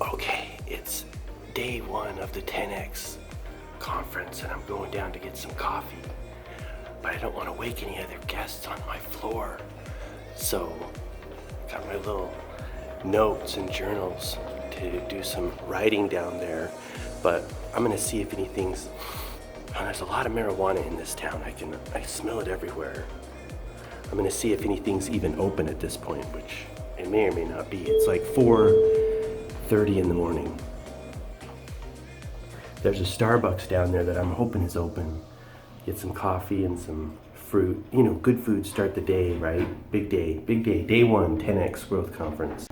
Okay, it's day one of the 10X conference and I'm going down to get some coffee. But I don't want to wake any other guests on my floor. So, got my little notes and journals to do some writing down there. But I'm gonna see if anything's, there's a lot of marijuana in this town. I smell it everywhere. I'm gonna see if anything's even open at this point, which it may or may not be. It's like 4:30 in the morning. There's a Starbucks down there that I'm hoping is open. Get some coffee and some fruit. You know, good food start the day, right? Big day, day one, 10X Growth Conference.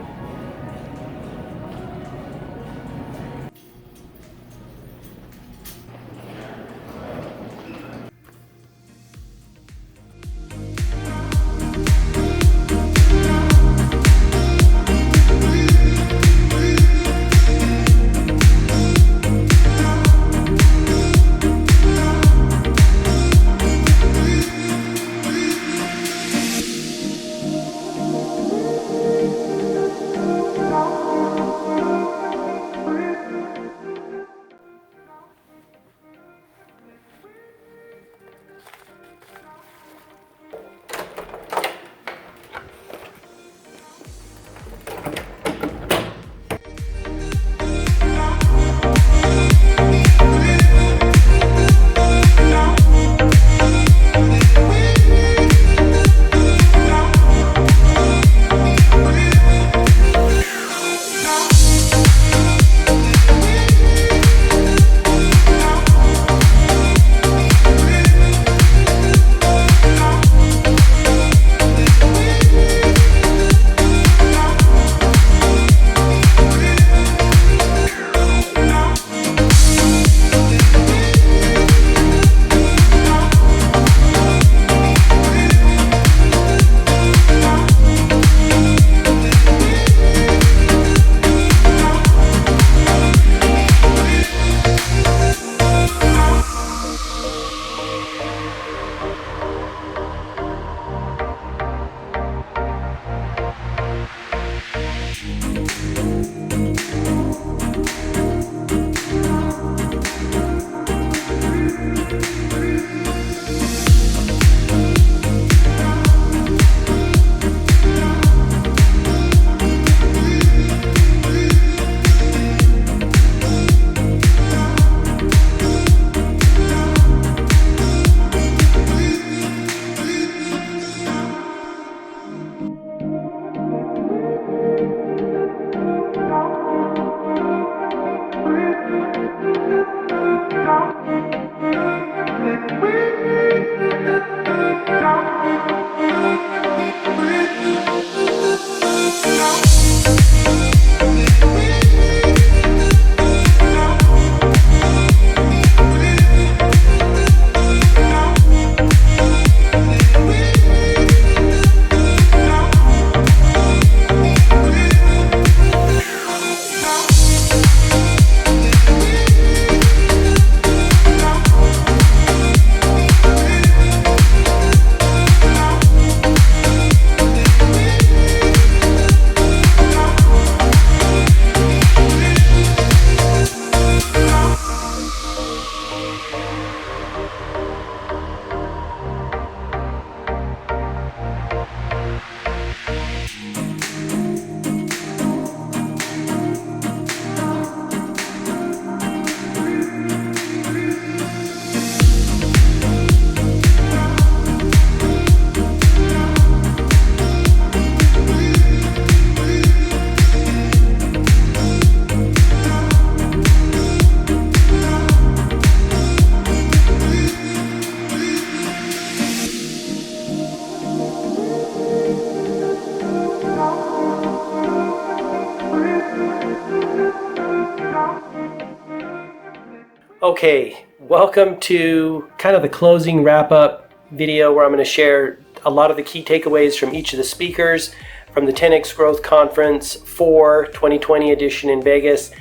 Okay, welcome to kind of the closing wrap-up video where I'm going to share a lot of the key takeaways from each of the speakers from the 10X Growth Conference 4 2020 edition in Vegas.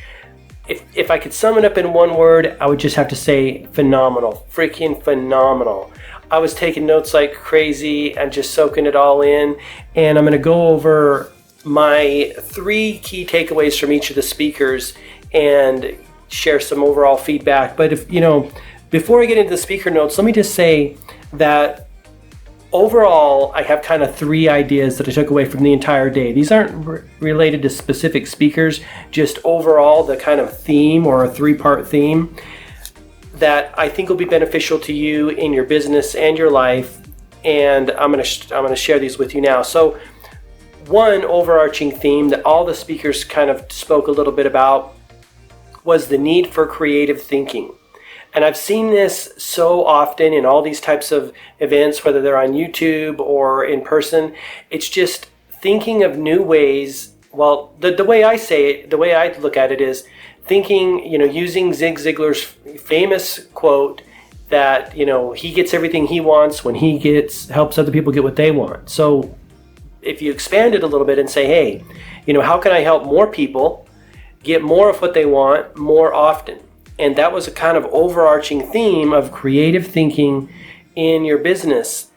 If I could sum it up in one word, I would just have to say phenomenal, freaking phenomenal. I was taking notes like crazy and just soaking it all in, and I'm going to go over my 3 key takeaways from each of the speakers and share some overall feedback. But before I get into the speaker notes, let me just say that overall, I have kind of 3 ideas that I took away from the entire day. These aren't related to specific speakers, just overall the kind of theme, or a 3-part theme, that I think will be beneficial to you in your business and your life. And I'm going to share these with you now. So, one overarching theme that all the speakers kind of spoke a little bit about was the need for creative thinking. And I've seen this so often in all these types of events, whether they're on YouTube or in person. It's just thinking of new ways. Well, the way I say it, the way I look at it is thinking, using Zig Ziglar's famous quote that, he gets everything he wants when he helps other people get what they want. So if you expand it a little bit and say, hey, how can I help more people get more of what they want more often? And that was a kind of overarching theme of creative thinking in your business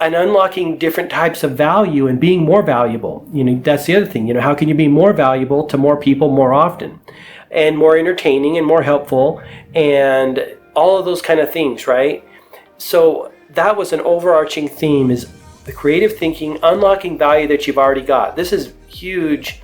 and unlocking different types of value and being more valuable. That's the other thing. How can you be more valuable to more people more often and more entertaining and more helpful and all of those kind of things, right? So that was an overarching theme, is the creative thinking, unlocking value that you've already got. This is huge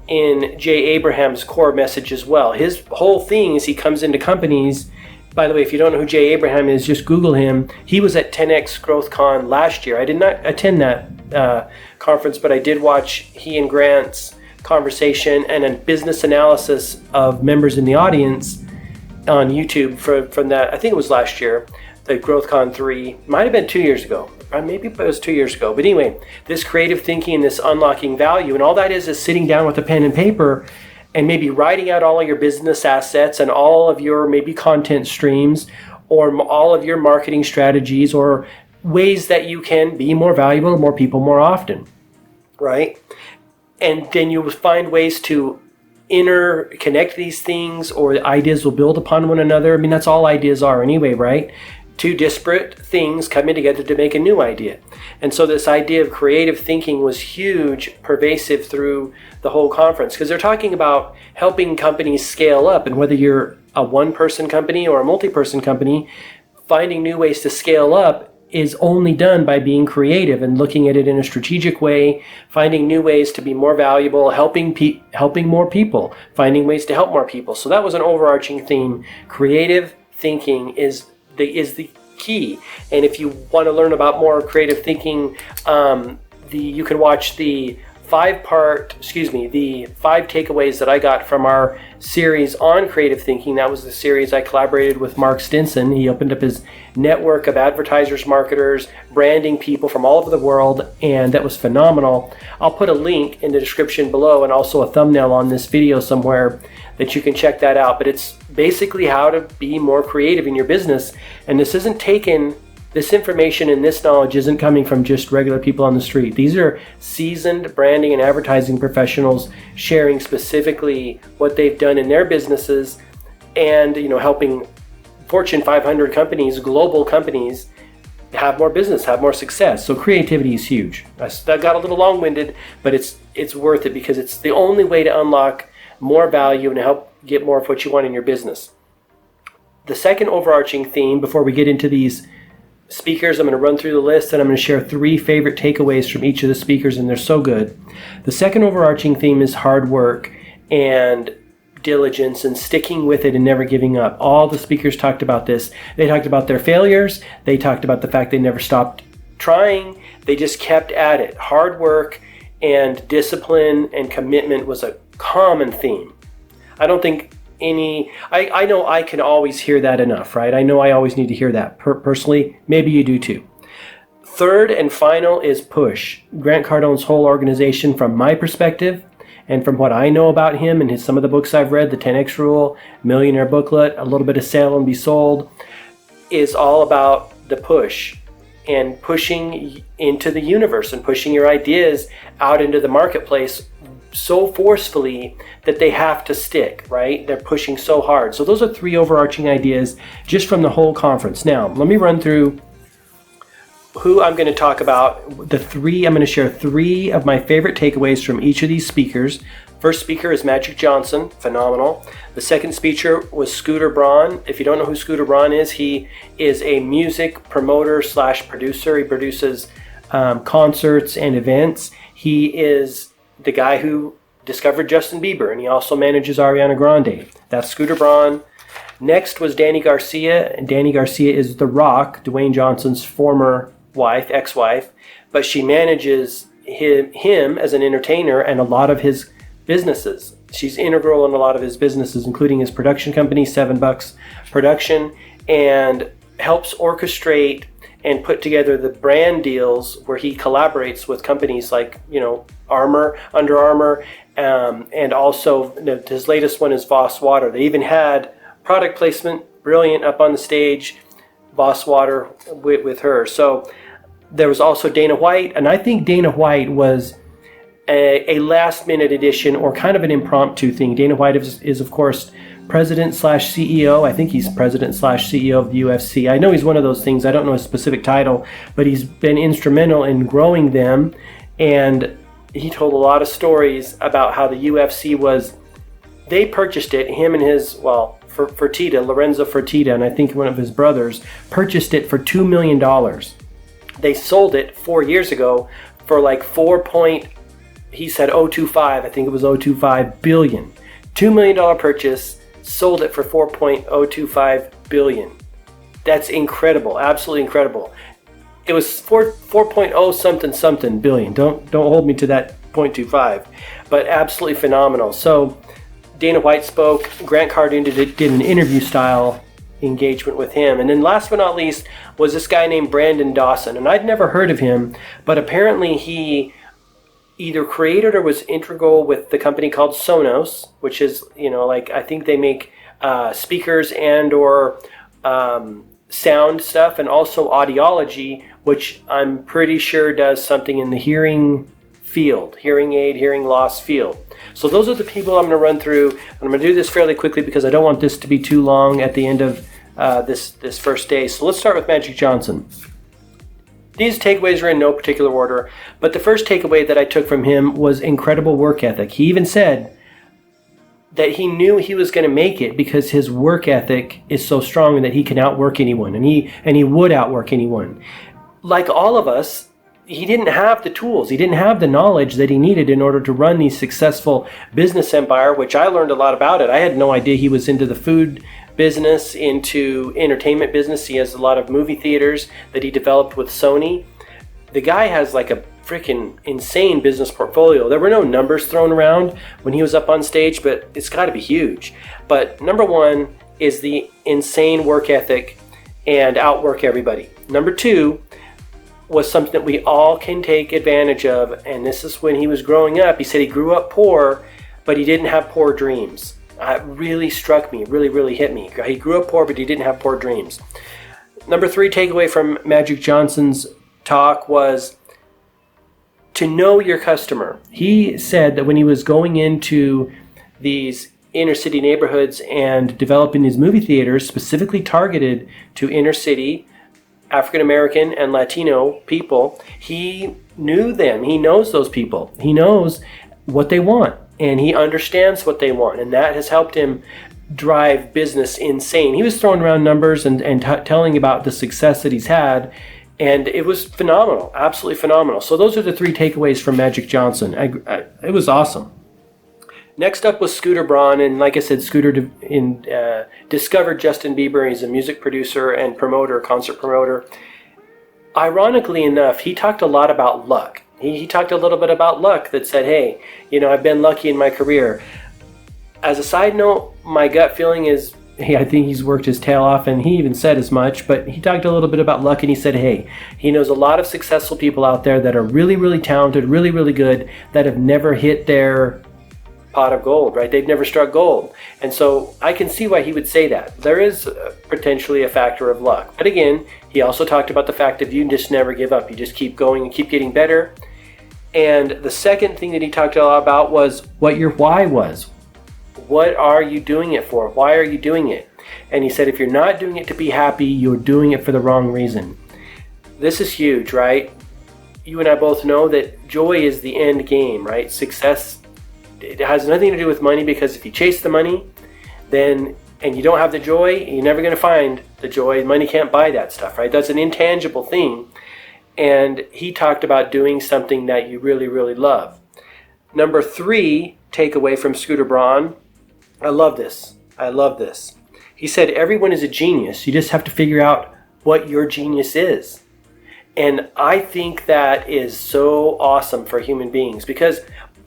in Jay Abraham's core message as well. His whole thing is he comes into companies. By the way, if you don't know who Jay Abraham is, just Google him. He was at 10X GrowthCon last year. I did not attend that conference, but I did watch he and Grant's conversation and a business analysis of members in the audience on YouTube from that. I think it was last year, the GrowthCon 3. Might have been 2 years ago. Maybe it was 2 years ago. But anyway, this creative thinking, this unlocking value, and all that is sitting down with a pen and paper and maybe writing out all of your business assets and all of your maybe content streams or all of your marketing strategies or ways that you can be more valuable to more people more often, right? And then you will find ways to interconnect these things, or the ideas will build upon one another. I mean, that's all ideas are anyway, right? 2 disparate things coming together to make a new idea. And so this idea of creative thinking was huge, pervasive through the whole conference, because they're talking about helping companies scale up. And whether you're a 1-person company or a multi-person company, finding new ways to scale up is only done by being creative and looking at it in a strategic way, finding new ways to be more valuable, helping more people, finding ways to help more people. So that was an overarching theme. Creative thinking is the key. And if you want to learn about more creative thinking, you can watch the 5 takeaways that I got from our series on creative thinking. That was the series I collaborated with Mark Stinson. He opened up his network of advertisers, marketers, branding people from all over the world, and that was phenomenal. I'll put a link in the description below and also a thumbnail on this video somewhere that you can check that out. But it's basically how to be more creative in your business. And this information and this knowledge isn't coming from just regular people on the street. These are seasoned branding and advertising professionals sharing specifically what they've done in their businesses and, helping Fortune 500 companies, global companies, have more business, have more success. So creativity is huge. That got a little long-winded, but it's worth it because it's the only way to unlock more value and help get more of what you want in your business. The second overarching theme, before we get into these speakers, I'm going to run through the list and I'm going to share 3 favorite takeaways from each of the speakers, and they're so good. The second overarching theme is hard work and diligence and sticking with it and never giving up. All the speakers talked about this. They talked about their failures. They talked about the fact they never stopped trying. They just kept at it. Hard work and discipline and commitment was a common theme. I don't think I know I can always hear that enough, right? I know I always need to hear that personally. Maybe you do too. Third and final is push. Grant Cardone's whole organization, from my perspective and from what I know about him and some of the books I've read, the 10X Rule, Millionaire Booklet, a little bit of Sell and Be Sold, is all about the push and pushing into the universe and pushing your ideas out into the marketplace so forcefully that they have to stick, right? They're pushing so hard. So those are 3 overarching ideas just from the whole conference. Now, let me run through who I'm going to talk about. I'm going to share 3 of my favorite takeaways from each of these speakers. First speaker is Magic Johnson, phenomenal. The second speaker was Scooter Braun. If you don't know who Scooter Braun is, he is a music promoter / producer. He produces concerts and events. He is the guy who discovered Justin Bieber, and he also manages Ariana Grande. That's Scooter Braun. Next was Dany Garcia, and Dany Garcia is The Rock, Dwayne Johnson's former wife, ex-wife, but she manages him as an entertainer and a lot of his businesses. She's integral in a lot of his businesses, including his production company, $7 Production, and helps orchestrate and put together the brand deals where he collaborates with companies like, Under Armour, and also his latest one is Voss Water. They even had product placement, brilliant, up on the stage, Voss Water with her. So there was also Dana White, and I think Dana White was a last-minute addition or kind of an impromptu thing. Dana White is of course, president / CEO. I think he's president / CEO of the UFC. I know he's one of those things. I don't know his specific title, but he's been instrumental in growing them. And he told a lot of stories about how the UFC they purchased it, him and his, Fertitta, Lorenzo Fertitta, and I think one of his brothers, purchased it for $2 million. They sold it 4 years ago for like he said 025, I think it was 025 billion. $2 million purchase, sold it for 4.025 billion. That's incredible, absolutely incredible. It was 4.0 something billion. Don't hold me to that 0.25, but absolutely phenomenal. So Dana White spoke, Grant Cardone did an interview style engagement with him. And then last but not least was this guy named Brandon Dawson. And I'd never heard of him, but apparently he either created or was integral with the company called Sonos, which is, I think they make speakers and or sound stuff, and also audiology, which I'm pretty sure does something in the hearing field, hearing aid, hearing loss field. So those are the people I'm going to run through. I'm going to do this fairly quickly because I don't want this to be too long at the end of this first day. So let's start with Magic Johnson. These takeaways are in no particular order, but the first takeaway that I took from him was incredible work ethic. He even said that he knew he was going to make it because his work ethic is so strong and that he can outwork anyone, and he would outwork anyone. Like all of us, he didn't have the tools. He didn't have the knowledge that he needed in order to run the successful business empire, which I learned a lot about it. I had no idea he was into the food business, into entertainment business. He has a lot of movie theaters that he developed with Sony. The guy has like a freaking insane business portfolio. There were no numbers thrown around when he was up on stage, but it's got to be huge. But number one is the insane work ethic and outwork everybody. Number two was something that we all can take advantage of, and this is when he was growing up. He said he grew up poor, but he didn't have poor dreams. It really struck me, really hit me. He grew up poor, but he didn't have poor dreams. Number three takeaway from Magic Johnson's talk was to know your customer. He said that when he was going into these inner city neighborhoods and developing these movie theaters specifically targeted to inner city African American and Latino people, he knew them. He knows those people. He knows what they want, and he understands what they want, and that has helped him drive business insane. He was throwing around numbers and telling about the success that he's had, and it was phenomenal, absolutely phenomenal. So those are the three takeaways from Magic Johnson. It was awesome. Next up was Scooter Braun, and like I said, Scooter discovered Justin Bieber. He's a music producer and promoter, concert promoter. Ironically enough, he talked a lot about luck. He talked a little bit about luck that said, hey, I've been lucky in my career. As a side note, my gut feeling is, hey, I think he's worked his tail off, and he even said as much, but he talked a little bit about luck, and he said, hey, he knows a lot of successful people out there that are really talented, really good, that have never hit their pot of gold, right? They've never struck gold. And so I can see why he would say that. There is potentially a factor of luck. But again, he also talked about the fact that you just never give up. You just keep going and keep getting better. And the second thing that he talked a lot about was what your why was. What are you doing it for? Why are you doing it? And he said if you're not doing it to be happy, you're doing it for the wrong reason. this is huge, right? You and I both know that joy is the end game, right? Success, it has nothing to do with money, because if you chase the money, then, and you don't have the joy, you're never going to find the joy. Money can't buy that stuff, right? That's an intangible thing. And he talked about doing something that you really, really love. Number 3 takeaway from Scooter Braun. I love this. He said, everyone is a genius. You just have to figure out what your genius is. And I think that is so awesome for human beings, because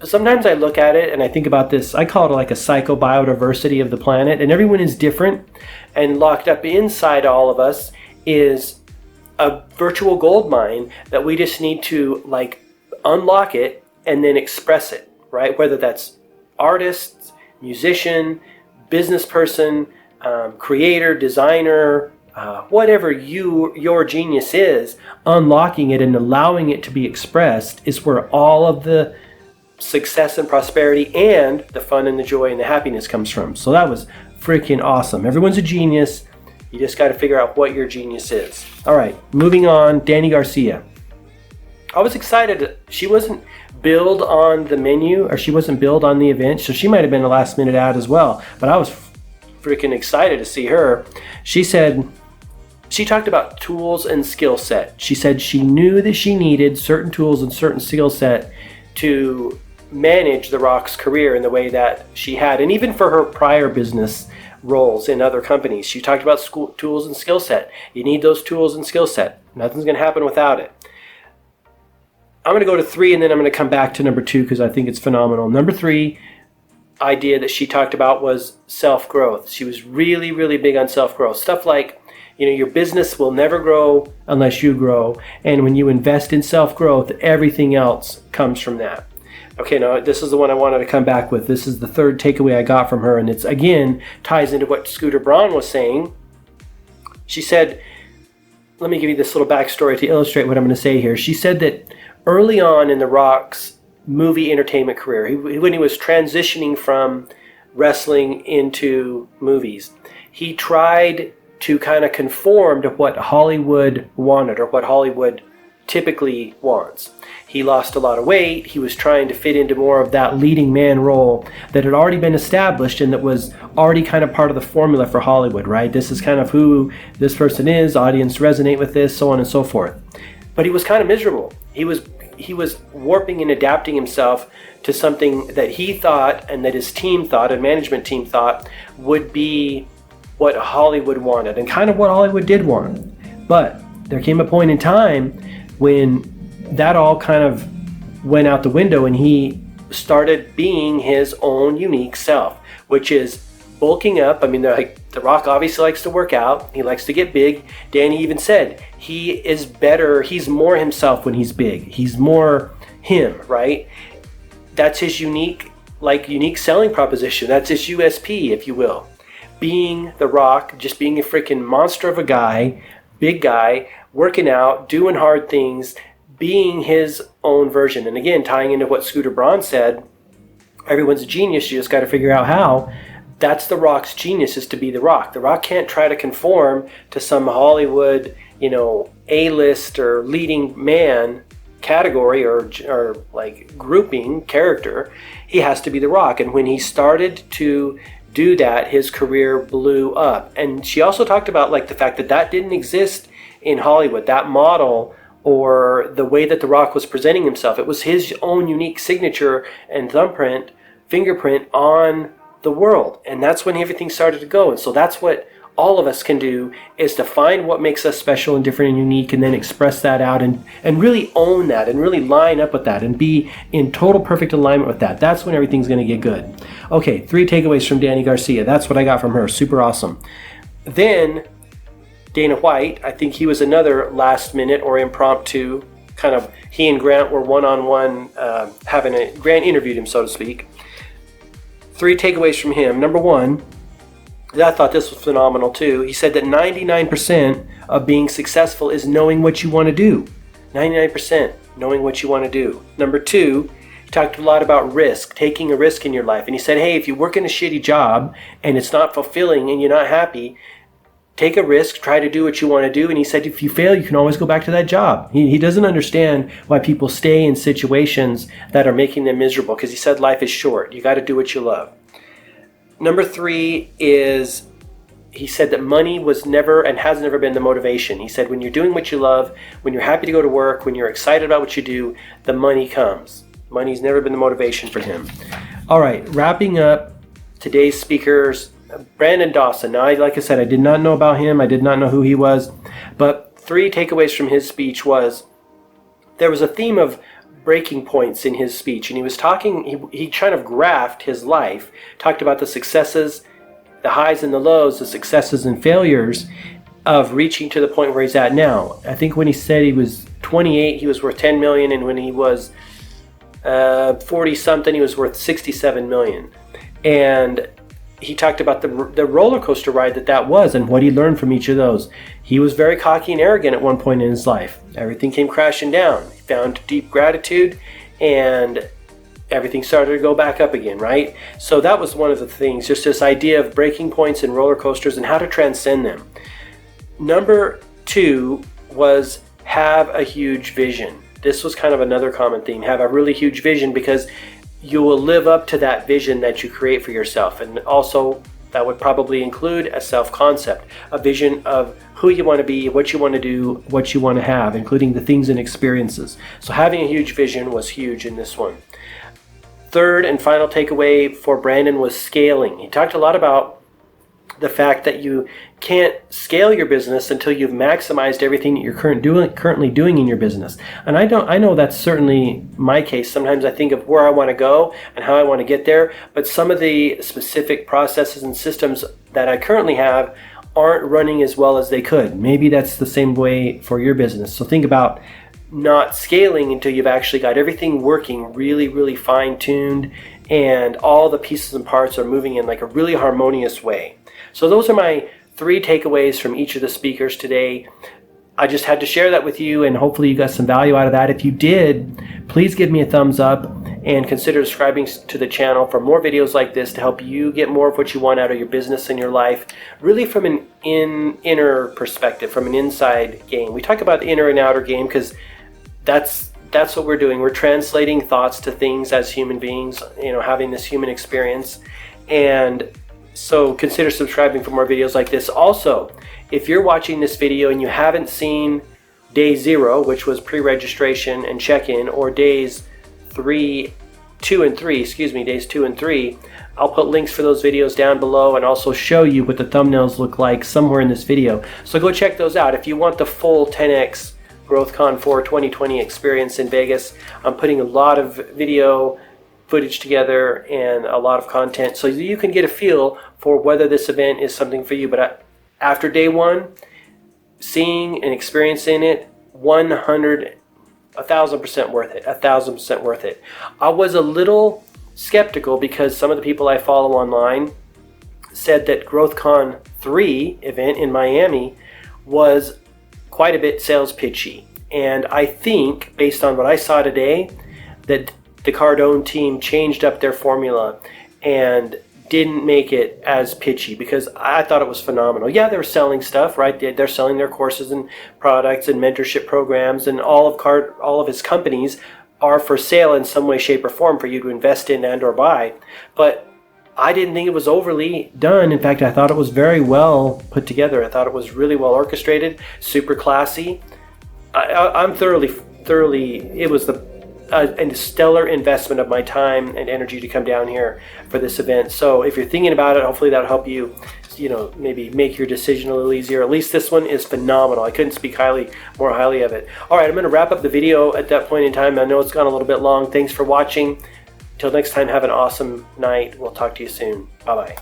sometimes I look at it and I think about this, I call it like a psychobiodiversity of the planet, and everyone is different, and locked up inside all of us is a virtual gold mine that we just need to like unlock it and then express it, right? Whether that's artists, musician, business person, creator, designer, whatever your genius is, unlocking it and allowing it to be expressed is where all of the success and prosperity and the fun and the joy and the happiness comes from. So that was freaking awesome. Everyone's a genius. You just got to figure out what your genius is. All right, moving on. Dany Garcia. I was excited. She wasn't billed on the menu, or she wasn't billed on the event, so she might have been a last minute ad as well. But I was freaking excited to see her. She said, she talked about tools and skill set. She said she knew that she needed certain tools and certain skill set to manage The Rock's career in the way that she had, and even for her prior business roles in other companies. She talked about tools and skill set. You need those tools and skill set. Nothing's going to happen without it. I'm going to go to 3, and then I'm going to come back to number 2 because I think it's phenomenal. Number 3 idea that she talked about was self-growth. She was really, really big on self-growth. Stuff like, your business will never grow unless you grow. And when you invest in self-growth, everything else comes from that. Okay, now this is the one I wanted to come back with. This is the 3rd takeaway I got from her, and it's, again, ties into what Scooter Braun was saying. She said, let me give you this little backstory to illustrate what I'm going to say here. She said that early on in The Rock's movie entertainment career, when he was transitioning from wrestling into movies, he tried to kind of conform to what Hollywood wanted, or what Hollywood typically wants. He lost a lot of weight. He was trying to fit into more of that leading man role that had already been established and that was already kind of part of the formula for Hollywood, right? This is kind of who this person is. Audience resonate with this, so on and so forth. But he was kind of miserable. He was warping and adapting himself to something that he thought, and that his team thought, and management team thought, would be what Hollywood wanted, and kind of what Hollywood did want. But there came a point in time when that all kind of went out the window, and he started being his own unique self, which is bulking up. I mean, The Rock obviously likes to work out. He likes to get big. Dany even said he is better. He's more himself when he's big. He's more him, right? That's his unique selling proposition. That's his USP, if you will. Being The Rock, just being a freaking monster of a guy, big guy, working out, doing hard things, being his own version. And again, tying into what Scooter Braun said, everyone's a genius. You just got to figure out how. That's The Rock's genius, is to be The Rock. The Rock can't try to conform to some Hollywood, A-list or leading man category or like grouping character. He has to be The Rock. And when he started to do that, his career blew up. And she also talked about like the fact that didn't exist in Hollywood, that model, or the way that The Rock was presenting himself. It was his own unique signature and fingerprint on the world. And that's when everything started to go. And so that's what all of us can do, is to find what makes us special and different and unique, and then express that out and really own that, and really line up with that, and be in total perfect alignment with that. That's when everything's going to get good. Okay, 3 takeaways from Dany Garcia. That's what I got from her. Super awesome. Then Dana White, I think he was another last minute or impromptu kind of, he and Grant were one-on-one, Grant interviewed him, so to speak. 3 takeaways from him. Number 1, I thought this was phenomenal too. He said that 99% of being successful is knowing what you want to do. 99% knowing what you want to do. Number 2, he talked a lot about risk, taking a risk in your life. And he said, hey, if you work in a shitty job and it's not fulfilling and you're not happy, take a risk, try to do what you want to do. And he said, if you fail, you can always go back to that job. He doesn't understand why people stay in situations that are making them miserable, because he said life is short. You got to do what you love. Number 3 is, he said that money was never and has never been the motivation. He said when you're doing what you love, when you're happy to go to work, when you're excited about what you do, the money comes. Money's never been the motivation for him. All right, wrapping up today's speakers, Brandon Dawson. Now, like I said, I did not know about him. I did not know who he was. But 3 takeaways from his speech was, there was a theme of breaking points in his speech. And he was talking, he kind of graphed his life, talked about the successes, the highs and the lows, the successes and failures of reaching to the point where he's at now. I think when he said he was 28, he was worth 10 million. And when he was 40 something, he was worth 67 million. And he talked about the roller coaster ride that was and what he learned from each of those. He was very cocky and arrogant at one point in his life. Everything came crashing down. He found deep gratitude and everything started to go back up again, right? So that was one of the things, just this idea of breaking points and roller coasters and how to transcend them. Number 2 was have a huge vision. This was kind of another common theme. Have a really huge vision, because you will live up to that vision that you create for yourself. And also that would probably include a self-concept, a vision of who you want to be, what you want to do, what you want to have, including the things and experiences. So having a huge vision was huge in this one. 3rd and final takeaway for Brandon was scaling. He talked a lot about the fact that you can't scale your business until you've maximized everything that you're currently doing in your business. And I know that's certainly my case. Sometimes I think of where I want to go and how I want to get there, but some of the specific processes and systems that I currently have aren't running as well as they could. Maybe that's the same way for your business. So think about not scaling until you've actually got everything working really, really fine-tuned and all the pieces and parts are moving in like a really harmonious way. So those are my 3 takeaways from each of the speakers today. I just had to share that with you, and hopefully you got some value out of that. If you did, please give me a thumbs up and consider subscribing to the channel for more videos like this to help you get more of what you want out of your business and your life, really from an inner perspective, from an inside game. We talk about the inner and outer game because that's what we're doing. We're translating thoughts to things as human beings, having this human experience. And so consider subscribing for more videos like this. Also, if you're watching this video and you haven't seen day 0, which was pre-registration and check-in, or days 2 and 3, I'll put links for those videos down below and also show you what the thumbnails look like somewhere in this video. So go check those out. If you want the full 10X GrowthCon 4 2020 experience in Vegas, I'm putting a lot of video footage together and a lot of content so you can get a feel for whether this event is something for you. But after day 1, seeing and experiencing it, 1,000% worth it. 1,000% worth it. I was a little skeptical because some of the people I follow online said that GrowthCon 3 event in Miami was quite a bit sales pitchy. And I think, based on what I saw today, that the Cardone team changed up their formula and didn't make it as pitchy, because I thought it was phenomenal. Yeah, they were selling stuff, right? They're selling their courses and products and mentorship programs, and all of his companies are for sale in some way, shape, or form for you to invest in and or buy. But I didn't think it was overly done. In fact, I thought it was very well put together. I thought it was really well orchestrated, super classy. I'm thoroughly, it was a stellar investment of my time and energy to come down here for this event. So if you're thinking about it, hopefully that'll help you, maybe make your decision a little easier. At least this one is phenomenal. I couldn't speak more highly of it. All right, I'm going to wrap up the video at that point in time. I know it's gone a little bit long. Thanks for watching. Till next time, have an awesome night. We'll talk to you soon. Bye-bye.